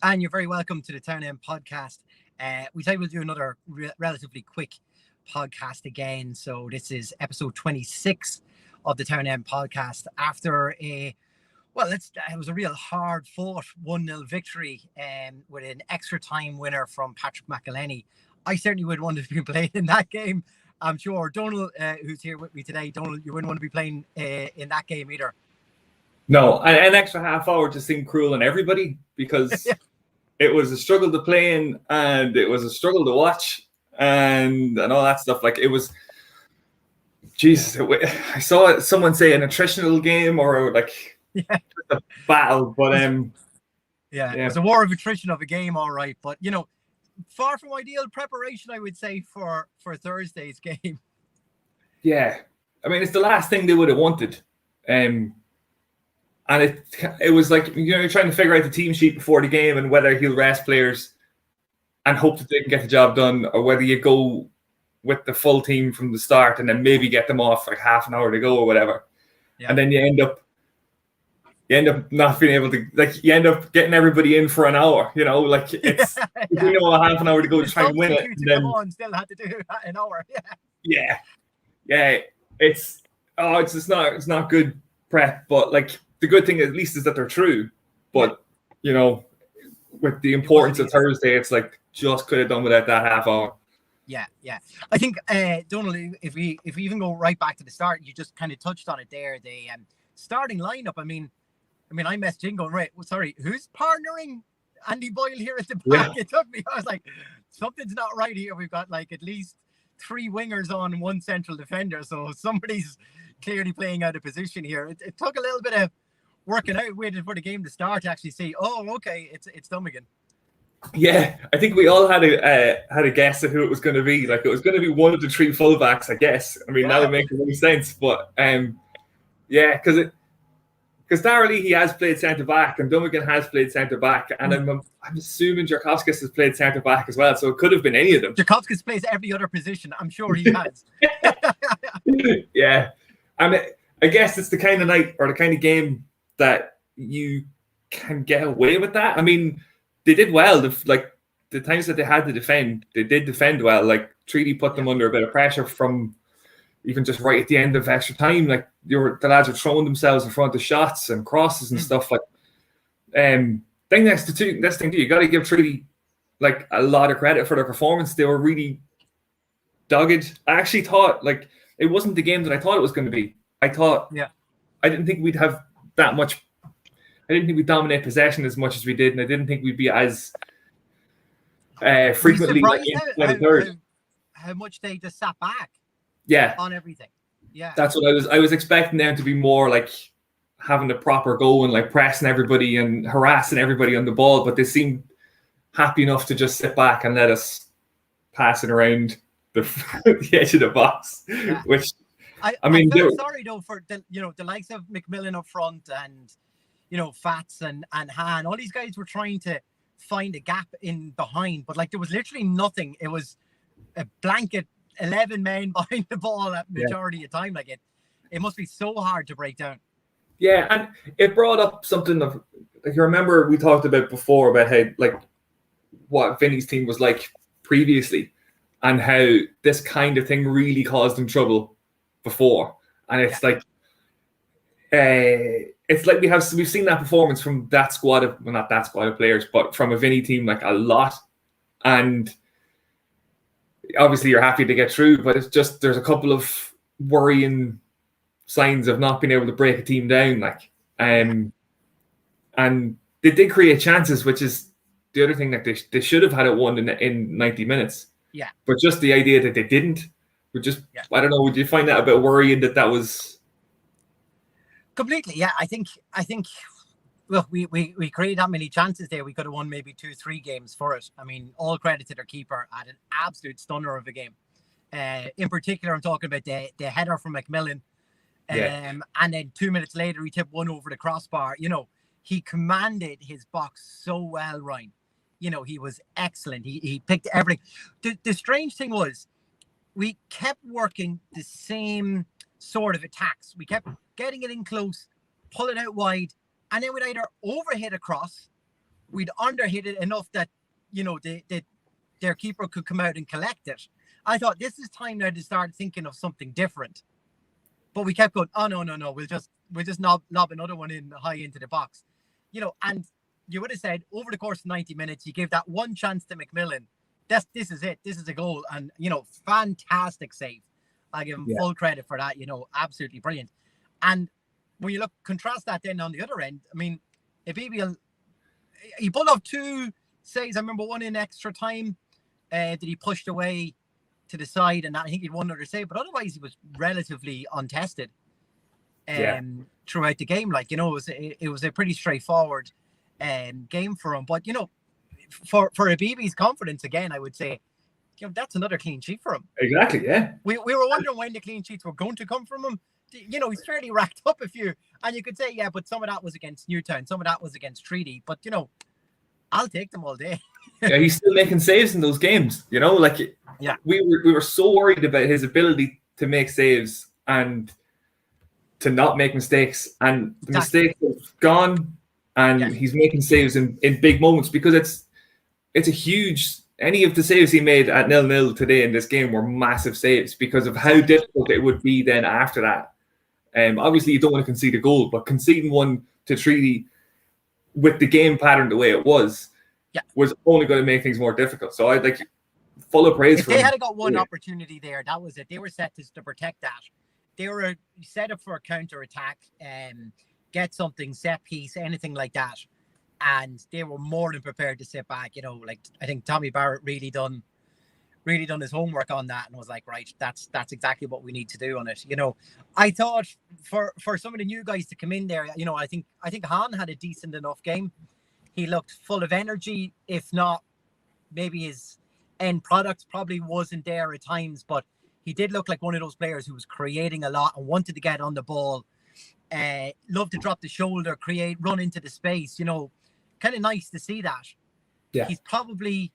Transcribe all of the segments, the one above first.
And you're very welcome to the Town End podcast. We thought we'll do another relatively quick podcast again. So this is episode 26 of the Town End podcast after it was a real hard fought 1-0 victory with an extra time winner from Patrick McElhenney. I certainly would want to be playing in that game. I'm sure Donald, who's here with me today, Donald, you wouldn't want to be playing in that game either. No, an extra half hour just seemed cruel on everybody because it was a struggle to play in and it was a struggle to watch and all that stuff. Like it was, Jesus, I saw someone say an attritional game or like a battle, but it was a war of attrition of a game, all right. But far from ideal preparation, I would say, for Thursday's game. Yeah, I mean it's the last thing they would have wanted. And it was like, you're trying to figure out the team sheet before the game and whether he'll rest players and hope that they can get the job done, or whether you go with the full team from the start and then maybe get them off like half an hour to go or whatever. Yeah. And then you end up not being able to, like, you end up getting everybody in for an hour, like it's a half an hour to go to try and win it. And then still had to do an hour. Yeah. It's not good prep, but like, the good thing at least is that they're true, but with the importance of Thursday, it's like just could have done without that half hour. Yeah. I think Donald, if we even go right back to the start, you just kind of touched on it there. The starting lineup. I mean, I messaged in going, right, sorry, who's partnering Andy Boyle here at the back? Yeah. It took me. I was like, something's not right here. We've got like at least 3 wingers on, 1 central defender, so somebody's clearly playing out of position here. It took a little bit of working out, waiting for the game to start to actually see, oh, okay, it's them again. Yeah, I think we all had a guess at who it was going to be. Like, it was going to be one of the 3 fullbacks, I guess. That would make no sense. But because Darrell he has played centre back and Dummigan has played centre back, and I'm assuming Jarkovskis has played centre back as well. So it could have been any of them. Jarkovskis plays every other position. I'm sure he has. Yeah, I guess it's the kind of night or the kind of game that you can get away with that. They did well. The times that they had to defend, they did defend well. Like Treaty put them under a bit of pressure from even just right at the end of extra time. Like the lads were throwing themselves in front of shots and crosses and stuff. Like, next thing too, you got to give Treaty like a lot of credit for their performance. They were really dogged. I actually thought like it wasn't the game that I thought it was going to be. I didn't think we'd have that much. I didn't think we'd dominate possession as much as we did, and I didn't think we'd be as frequently how much they just sat back. Yeah, on everything. Yeah, that's what I was expecting them to be more like having the proper go and like pressing everybody and harassing everybody on the ball, but they seemed happy enough to just sit back and let us pass it around the edge of the box, which. I felt sorry though for the likes of McMillan up front and Fats and Han. All these guys were trying to find a gap in behind, but like there was literally nothing. It was a blanket 11 men behind the ball at majority of time. Like it must be so hard to break down. Yeah, and it brought up something of like you remember we talked about before about how like what Vinny's team was like previously and how this kind of thing really caused them trouble before, and it's like we've seen that performance from that squad of not that squad of players, but from a Vinny team like a lot, and obviously you're happy to get through, but it's just there's a couple of worrying signs of not being able to break a team down, like and they did create chances, which is the other thing that they should have had it won in 90 minutes. Yeah, but just the idea that they didn't. I don't know. Would you find that a bit worrying that was completely? Yeah, I think. Look, we created that many chances there. We could have won maybe 2-3 games for it. All credit to their keeper at an absolute stunner of a game. In particular, I'm talking about the header from McMillan, and then 2 minutes later he tipped one over the crossbar. He commanded his box so well, Ryan. He was excellent. He picked everything. The strange thing was, we kept working the same sort of attacks. We kept getting it in close, pull it out wide, and then we'd either overhit across we'd underhit it enough that, you know, their keeper could come out and collect it. I thought this is time now to start thinking of something different. But we kept going, oh, no, we'll just lob another one in high into the box. You know, and you would have said over the course of 90 minutes, you gave that one chance to McMillan. This is it. This is a goal. And, you know, fantastic save. I give him full credit for that, you know, absolutely brilliant. And when you contrast that then on the other end, I mean, if he pulled off 2 saves. I remember one in extra time that he pushed away to the side, and I think he'd one other save, but otherwise he was relatively untested throughout the game. Like, you know, it was a pretty straightforward game for him. But, you know, for Abibi's confidence, again, I would say, you know, that's another clean sheet for him. Exactly, yeah. We were wondering when the clean sheets were going to come from him. You know, he's fairly racked up a few, and you could say, yeah, but some of that was against Newtown, some of that was against Treaty, but, you know, I'll take them all day. Yeah, he's still making saves in those games, you know, like, yeah, we were so worried about his ability to make saves and to not make mistakes, and the mistakes have gone, and he's making saves in big moments, because it's a huge, any of the saves he made at 0-0 today in this game were massive saves because of how difficult it would be then after that. Obviously you don't want to concede a goal, but conceding one to Treaty with the game pattern the way it was only going to make things more difficult. So I'd like full of praise if for they him. had got one opportunity there, that was it. They were set to protect that. They were set up for a counter attack, get something, set piece, anything like that, and they were more than prepared to sit back. You know, like, I think Tommy Barrett really done his homework on that and was like, right, that's exactly what we need to do on it. You know, I thought for some of the new guys to come in there, you know, I think Hahn had a decent enough game. He looked full of energy, if not maybe his end product probably wasn't there at times, but he did look like one of those players who was creating a lot and wanted to get on the ball, loved to drop the shoulder, run into the space, you know, kind of nice to see that. Yeah. He's probably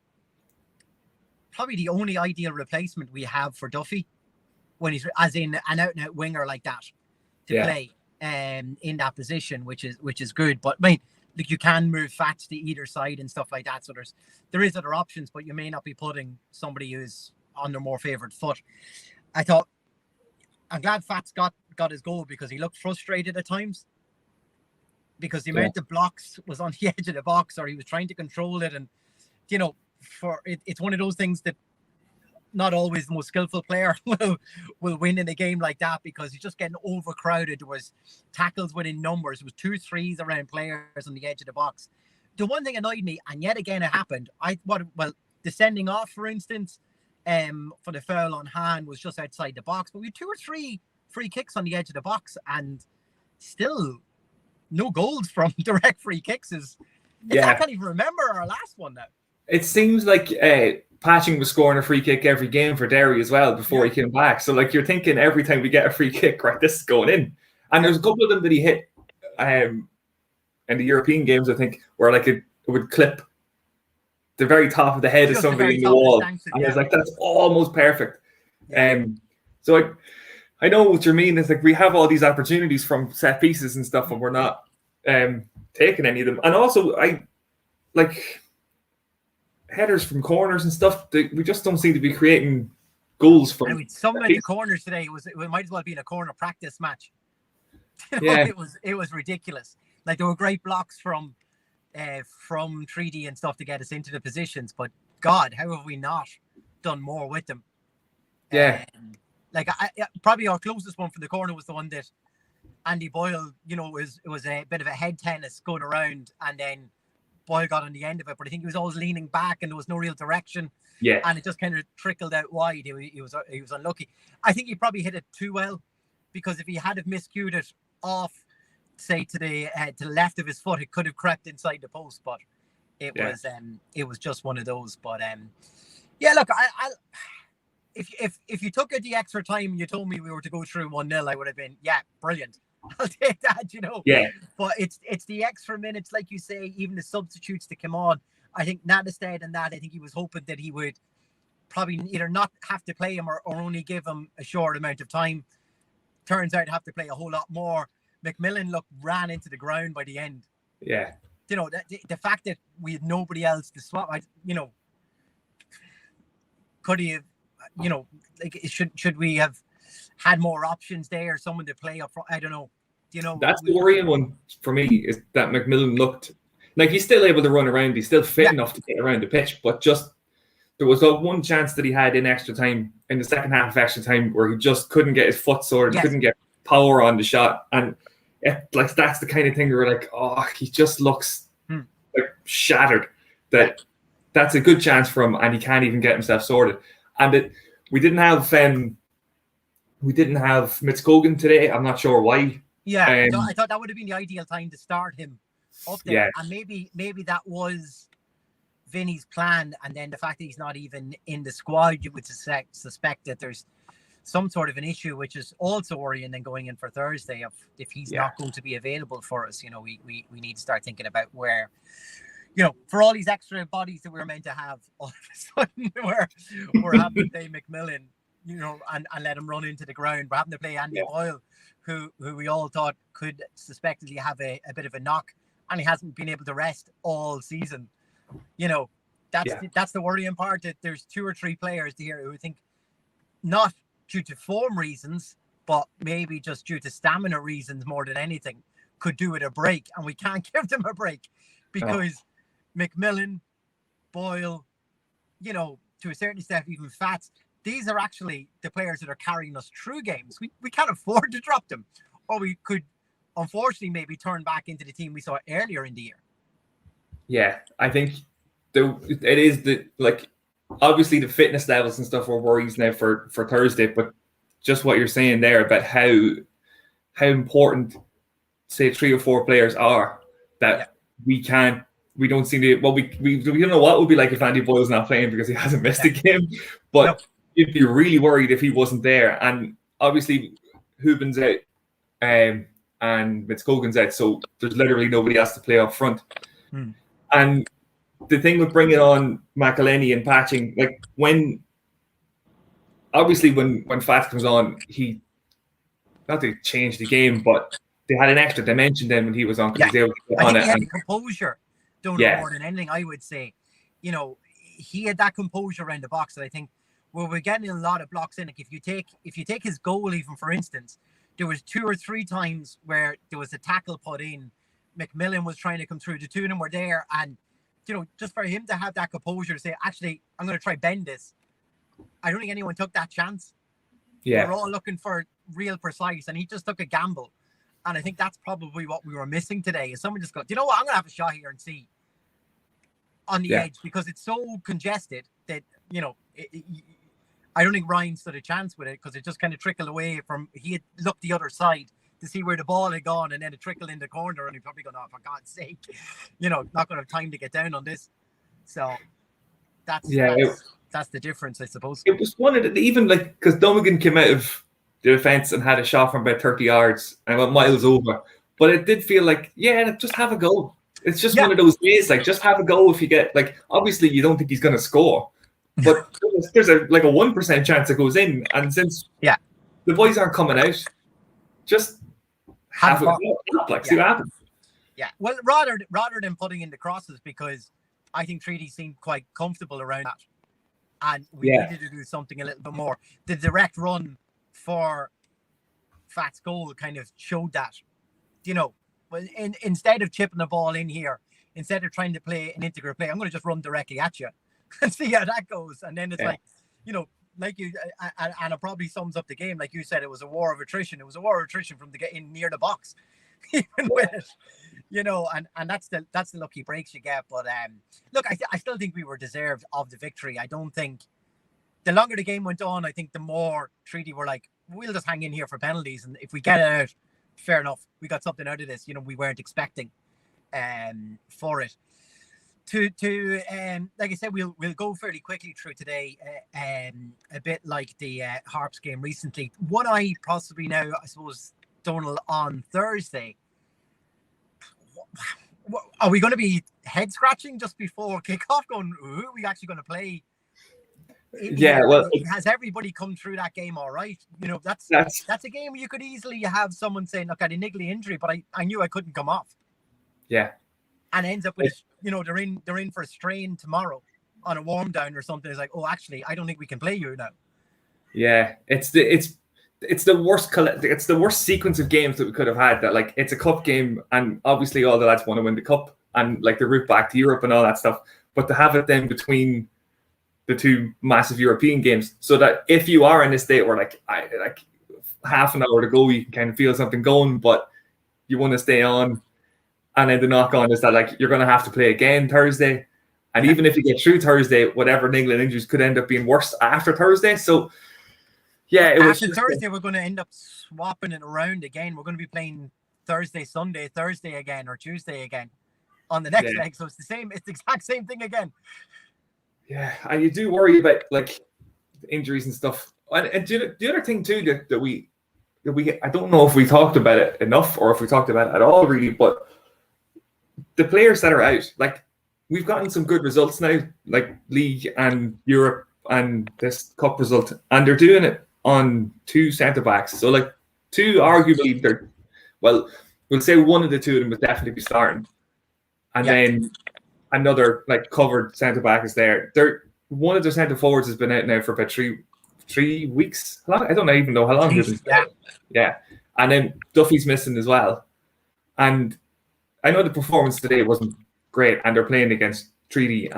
the only ideal replacement we have for Duffy when he's as in an out and out winger like that to play in that position, which is good. But I mean, like, you can move Fats to either side and stuff like that. So there is other options, but you may not be putting somebody who's on their more favoured foot. I'm glad Fats got his goal, because he looked frustrated at times, because the amount of blocks was on the edge of the box, or he was trying to control it. And, you know, it's one of those things that not always the most skillful player will win in a game like that, because he's just getting overcrowded. There was tackles within numbers. There was 2-3s around players on the edge of the box. The one thing annoyed me, and yet again it happened, the sending off, for instance, for the foul on Hahn was just outside the box, but we had 2 or 3 free kicks on the edge of the box, and still no goals from direct free kicks. I can't even remember our last one now. It seems like Patching was scoring a free kick every game for Derry as well before he came back. So, like, you're thinking every time we get a free kick, right, this is going in. And there's a couple of them that he hit in the European games, I think, where like it would clip the very top of the head of somebody in the wall. And I was like, that's almost perfect. So I know what you mean. It's like we have all these opportunities from set pieces and stuff, and we're not taking any of them. And also, I like headers from corners and stuff. We just don't seem to be creating goals from. I mean, some of the corners today it might as well be in a corner practice match. It was ridiculous. Like, there were great blocks from Treaty and stuff to get us into the positions, but God, how have we not done more with them? Like, probably our closest one from the corner was the one that Andy Boyle, you know, it was a bit of a head tennis going around, and then Boyle got on the end of it, but I think he was always leaning back and there was no real direction. Yeah. And it just kind of trickled out wide. He was unlucky. I think he probably hit it too well, because if he had have miscued it off, say, to the left of his foot, it could have crept inside the post, but it was just one of those. But look, I if you took it the extra time and you told me we were to go through 1-0, I would have been, brilliant. I'll take that, you know. Yeah. But it's the extra minutes, like you say, even the substitutes to come on. I think Natastad and that, I think he was hoping that he would probably either not have to play him or only give him a short amount of time. Turns out to have to play a whole lot more. McMillan ran into the ground by the end. Yeah. you know, the fact that we had nobody else to swap, you know, could he have, you know, like should we have had more options there, someone to play up front? I don't know. You know, that's the worrying one for me, is that McMillan looked like he's still able to run around. He's still fit enough to get around the pitch, but just there was a one chance that he had in extra time, in the second half of extra time, where he just couldn't get his foot sorted, couldn't get power on the shot. And like that's the kind of thing where like, oh, he just looks like shattered. That's a good chance for him, and he can't even get himself sorted. And we didn't have Mitskogan today. I'm not sure why. Yeah, I thought that would have been the ideal time to start him up there. Yeah. And maybe that was Vinny's plan. And then the fact that he's not even in the squad, you would suspect that there's some sort of an issue, which is also worrying then going in for Thursday if he's not going to be available for us. You know, we need to start thinking about where, you know, for all these extra bodies that we were meant to have, all of a sudden we're having to play McMillan, you know, and let him run into the ground. We're having to play Andy Boyle, who we all thought could suspectedly have a bit of a knock, and he hasn't been able to rest all season. You know, that's the worrying part, that there's 2 or 3 players here who I think, not due to form reasons, but maybe just due to stamina reasons more than anything, could do with a break, and we can't give them a break because McMillan, Boyle, you know, to a certain extent, even Fats, these are actually the players that are carrying us through games. We can't afford to drop them, or we could, unfortunately, maybe turn back into the team we saw earlier in the year. Yeah, I think it is obviously the fitness levels and stuff are worries now for Thursday, but just what you're saying there about how important, say, 3 or 4 players are, that we don't seem to. Well, we don't know what it would be like if Andy Boyle's not playing because he hasn't missed a game, but you'd be really worried if he wasn't there. And obviously, Hubin's out and Mitskogan's out, so there's literally nobody else to play up front. And the thing with bringing on McElhenney and patching, like when Fats comes on, he not to change the game, but they had an extra dimension then when he was on, because he was able to get on it. He had composure, more than anything, I would say. You know, he had that composure around the box that I think we're getting a lot of blocks in. Like if you take his goal, even for instance, there was 2 or 3 times where there was a tackle put in. McMillan was trying to come through. The 2 of them were there, and you know, just for him to have that composure to say, actually, I'm going to try bend this. I don't think anyone took that chance. Yeah, we're all looking for real precise, and he just took a gamble. And I think that's probably what we were missing today. Is someone just go, you know what, I'm going to have a shot here and see on the edge, because it's so congested that, you know, I don't think Ryan stood a chance with it, because it just kind of trickled away from, he had looked the other side to see where the ball had gone, and then it trickled in the corner, and he probably gone, oh, for God's sake, you know, not going to have time to get down on this. So that's the difference, I suppose. It was one of the, even like, because Donegan came out of the defence and had a shot from about 30 yards and went miles over, but it did feel like, just have a go. It's just one of those days, like, just have a go. If you get, like, obviously you don't think he's going to score, but there's a 1% chance it goes in, and since the boys aren't coming out, just have a go. Like, see what happens. Yeah, well, rather than putting in the crosses, because I think Treaty seemed quite comfortable around that, and we needed to do something a little bit more. The direct run for Fat's goal kind of showed that, you know, instead of chipping the ball in here, instead of trying to play an integral play, I'm going to just run directly at you and see how that goes. And then it's like, you know, like you, and it probably sums up the game. Like you said, it was a war of attrition. It was a war of attrition from the get in near the box, even with it, you know, and that's the lucky breaks you get. But look, I still think we were deserved of the victory. I don't think, the longer the game went on, I think the more Treaty were like, we'll just hang in here for penalties, and if we get it out, fair enough, we got something out of this. You know, we weren't expecting for it. To like I said, we'll go fairly quickly through today, a bit like the Harps game recently. One eye possibly now, I suppose, Donal, on Thursday. Are we going to be head scratching just before kickoff, going, who are we actually going to play? Well, has everybody come through that game all right? You know, that's a game you could easily have someone saying, look, I had a niggly injury, but I knew I couldn't come off. Yeah. and ends up with they're in for a strain tomorrow on a warm down or something. It's like, oh, actually, I don't think we can play you now. Yeah, it's the worst. It's the worst sequence of games that we could have had. That like it's a cup game, and obviously all the lads want to win the cup and like the route back to Europe and all that stuff. But to have it then between the two massive European games, so that if you are in a state where like half an hour to go, you can kind of feel something going, but you want to stay on. And then the knock on is that like you're going to have to play again Thursday. And even if you get through Thursday, whatever niggling injuries could end up being worse after Thursday. So, yeah, after Thursday, we're going to end up swapping it around again. We're going to be playing Thursday again, or Tuesday again on the next leg. So it's the same. It's the exact same thing again. Yeah, and you do worry about like injuries and stuff. And the other thing too that we I don't know if we talked about it enough or if we talked about it at all really, but the players that are out, like we've gotten some good results now, like League and Europe and this cup result, and they're doing it on two centre backs. So like two arguably we'll say one of the two of them would definitely be starting. And then another like covered centre back is there. One of their centre forwards has been out now for about 3 weeks. I don't even know how long he's been. Yeah. And then Duffy's missing as well. And I know the performance today wasn't great, and they're playing against Treaty,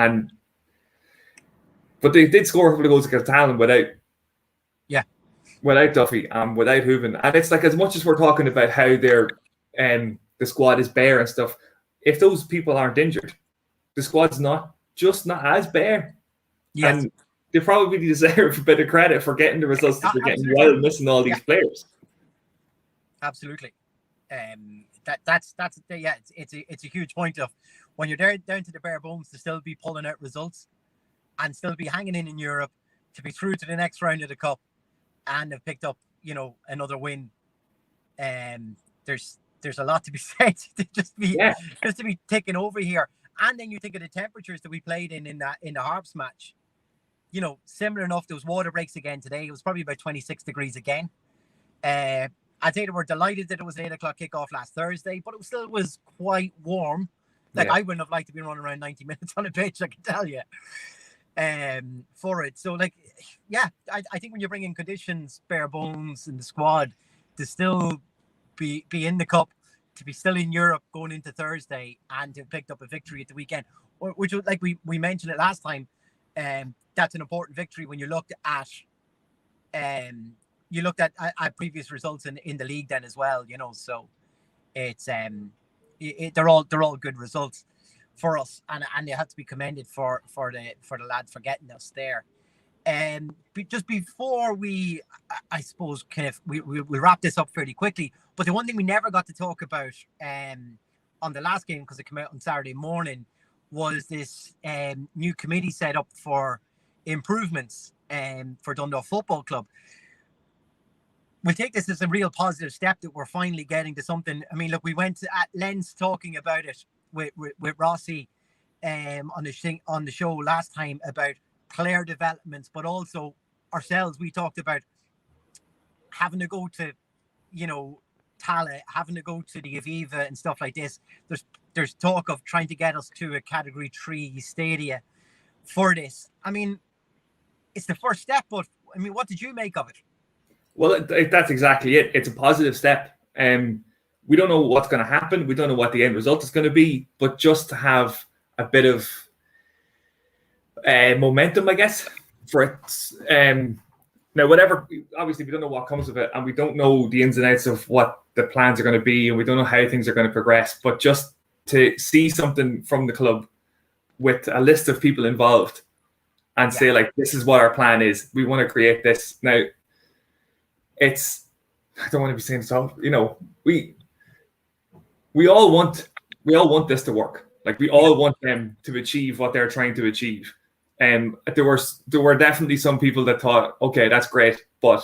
but they did score a couple of goals against Talon without Duffy and without Hooven. And it's like, as much as we're talking about how they're the squad is bare and stuff, if those people aren't injured, the squad's not as bare. Yes. And they probably deserve a bit of credit for getting the results that they're getting while missing all these players. Absolutely. That's it's a huge point of when you're there down to the bare bones to still be pulling out results and still be hanging in Europe, to be through to the next round of the cup and have picked up another win. There's a lot to be said just to be taken over here. And then you think of the temperatures that we played in the Harps match. Similar enough. There was water breaks again today. It was probably about 26 degrees again. I'd say they were delighted that it was an 8 o'clock kickoff last Thursday, but it still was quite warm. I wouldn't have liked to be running around 90 minutes on a pitch, I can tell you, for it. So, I think when you bring in conditions, bare bones in the squad, to still be in the cup, to be still in Europe going into Thursday, and to have picked up a victory at the weekend, which was, like we mentioned it last time, that's an important victory when you looked at previous results in the league then as well, so it's they're all good results for us, and they have to be commended for the lads for getting us there. Just before we wrap this up fairly quickly, but the one thing we never got to talk about on the last game, because it came out on Saturday morning, was this new committee set up for improvements for Dundalk Football Club. We'll take this as a real positive step that we're finally getting to something. I mean, look, we went at length talking about it with Rossi on the show last time about player developments, but also ourselves. We talked about having to go to, Tala, having to go to the Aviva and stuff like this. There's talk of trying to get us to a Category 3 stadia for this. I mean, it's the first step, but I mean, what did you make of it? Well, that's exactly it. It's a positive step. We don't know what's going to happen. We don't know what the end result is going to be, but just to have a bit of momentum, I guess, for it. Now, whatever, obviously, we don't know what comes of it, and we don't know the ins and outs of what the plans are going to be, and we don't know how things are going to progress, but just to see something from the club with a list of people involved and say, like, this is what our plan is. We want to create this. Now, I don't want to be saying so, we all want this to work. Like, we all want them to achieve what they're trying to achieve. There were definitely some people that thought, okay, that's great, but,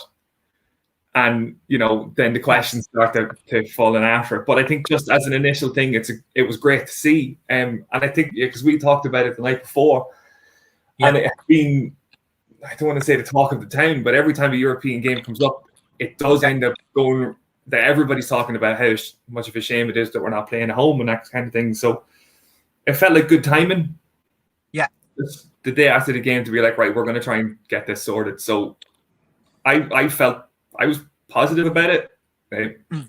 and then the questions start to fall in after it. But I think just as an initial thing, it was great to see. And I think because we talked about it the night before, and it has been, I don't want to say the talk of the town, but every time a European game comes up, it does end up going that everybody's talking about how much of a shame it is that we're not playing at home and that kind of thing. So it felt like good timing. Yeah. Just the day after the game to be like, right, we're going to try and get this sorted. So I felt I was positive about it.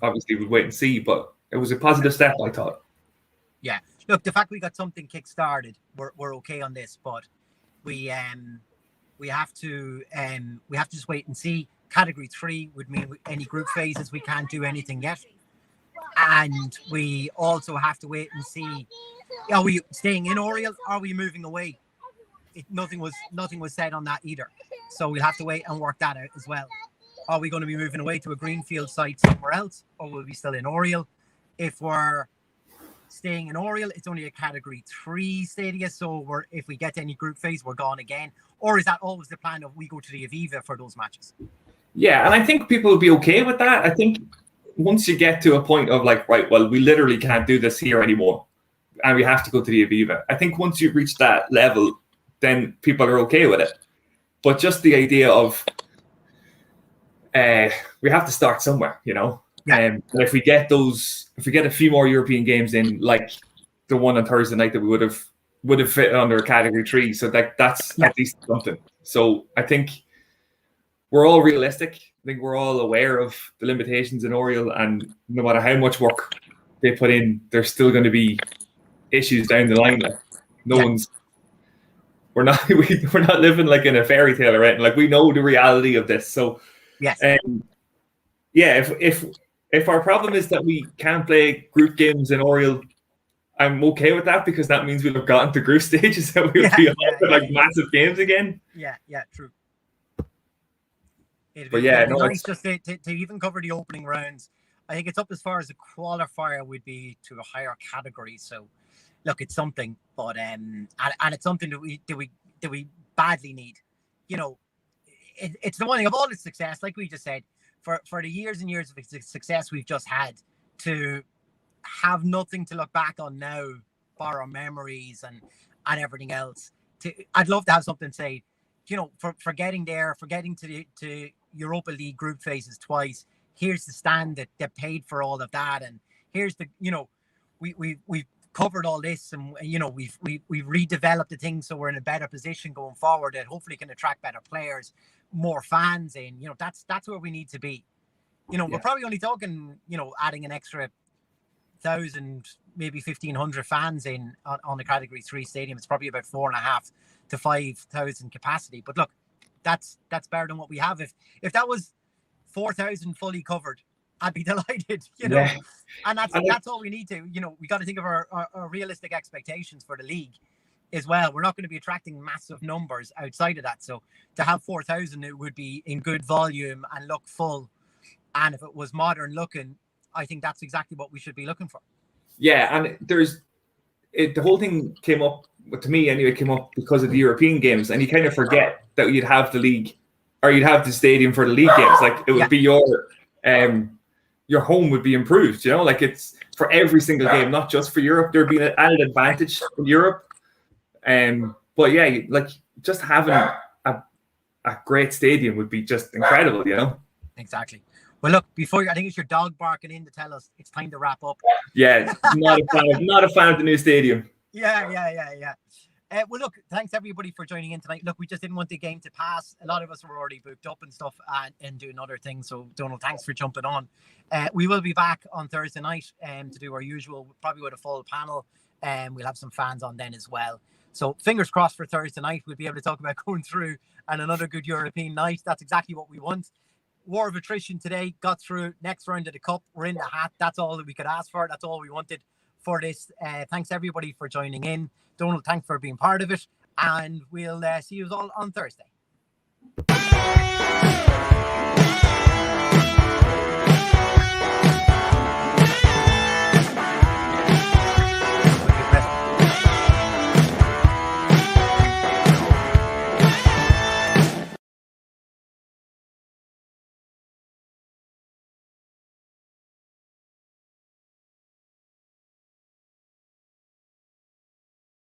Obviously, we'll wait and see, but it was a positive step, I thought. Yeah. Look, the fact we got something kick-started, we're okay on this, but we have to just wait and see. Category 3 would mean any group phases we can't do anything yet, and we also have to wait and see. Are we staying in Oriel? Are we moving away? Nothing was said on that either, so we'll have to wait and work that out as well. Are we going to be moving away to a greenfield site somewhere else, or will we be still in Oriel? If we're staying in Oriel, it's only a Category 3 stadia, so if we get to any group phase, we're gone again. Or is that always the plan of we go to the Aviva for those matches? Yeah, and I think people will be okay with that. I think once you get to a point of like, right, well, we literally can't do this here anymore, and we have to go to the Aviva. I think once you reach that level, then people are okay with it. But just the idea of we have to start somewhere, you know. Yeah. And if we get a few more European games in, like the one on Thursday night that we would have fit under a Category 3, so that's at least something. So I think we're all realistic. I think we're all aware of the limitations in Oriel, and no matter how much work they put in, there's still going to be issues down the line. Like we're not living like in a fairy tale or anything. Like, we know the reality of this. So yes, if our problem is that we can't play group games in Oriel, I'm okay with that, because that means we'll have gotten to group stages and we'll be on massive games again. Yeah, true. It'd be nice just to even cover the opening rounds. I think it's up as far as a qualifier would be to a higher category. So, look, it's something, but and it's something that we badly need. You know, it's the one thing of all its success, like we just said, for the years and years of success we've just had, to have nothing to look back on now for our memories and everything else. I'd love to have something to say, you know, for getting there, for getting to Europa League group phases twice. Here's the stand that paid for all of that, and here's the, you know, we've covered all this, and you know, we've redeveloped the thing so we're in a better position going forward that hopefully can attract better players, more fans in. You know, that's where we need to be. You know, we're probably only talking, you know, adding an extra 1,000, maybe 1,500 fans in on the Category 3 stadium. It's probably about 4,500 to 5,000 capacity. But look, that's better than what we have. If that was 4,000 fully covered, I'd be delighted, you know. Yeah. And that's all we need to, you know, we got to think of our realistic expectations for the league as well. We're not going to be attracting massive numbers outside of that. So to have 4,000, it would be in good volume and look full. And if it was modern looking, I think that's exactly what we should be looking for. Yeah, and the whole thing came up, to me anyway, came up because of the European games, and you kind of forget that you'd have the league, or you'd have the stadium for the league games. Like, it would be your home would be improved, you know, like it's for every single game, not just for Europe. There'd be an added advantage in Europe. But yeah, like just having a great stadium would be just incredible, you know? Exactly. Well, look, I think it's your dog barking in to tell us it's time to wrap up. Yeah, not a fan of the new stadium. Yeah. Well, look, thanks everybody for joining in tonight. Look, we just didn't want the game to pass. A lot of us were already booked up and stuff and doing other things. So, Donald, thanks for jumping on. We will be back on Thursday night to do our usual, probably with a full panel. We'll have some fans on then as well. So, fingers crossed for Thursday night. We'll be able to talk about going through and another good European night. That's exactly what we want. War of attrition today, got through. Next round of the cup, we're in the hat. That's all that we could ask for. That's all we wanted for this. Thanks everybody for joining in. Donald, thanks for being part of it, and we'll see you all on Thursday.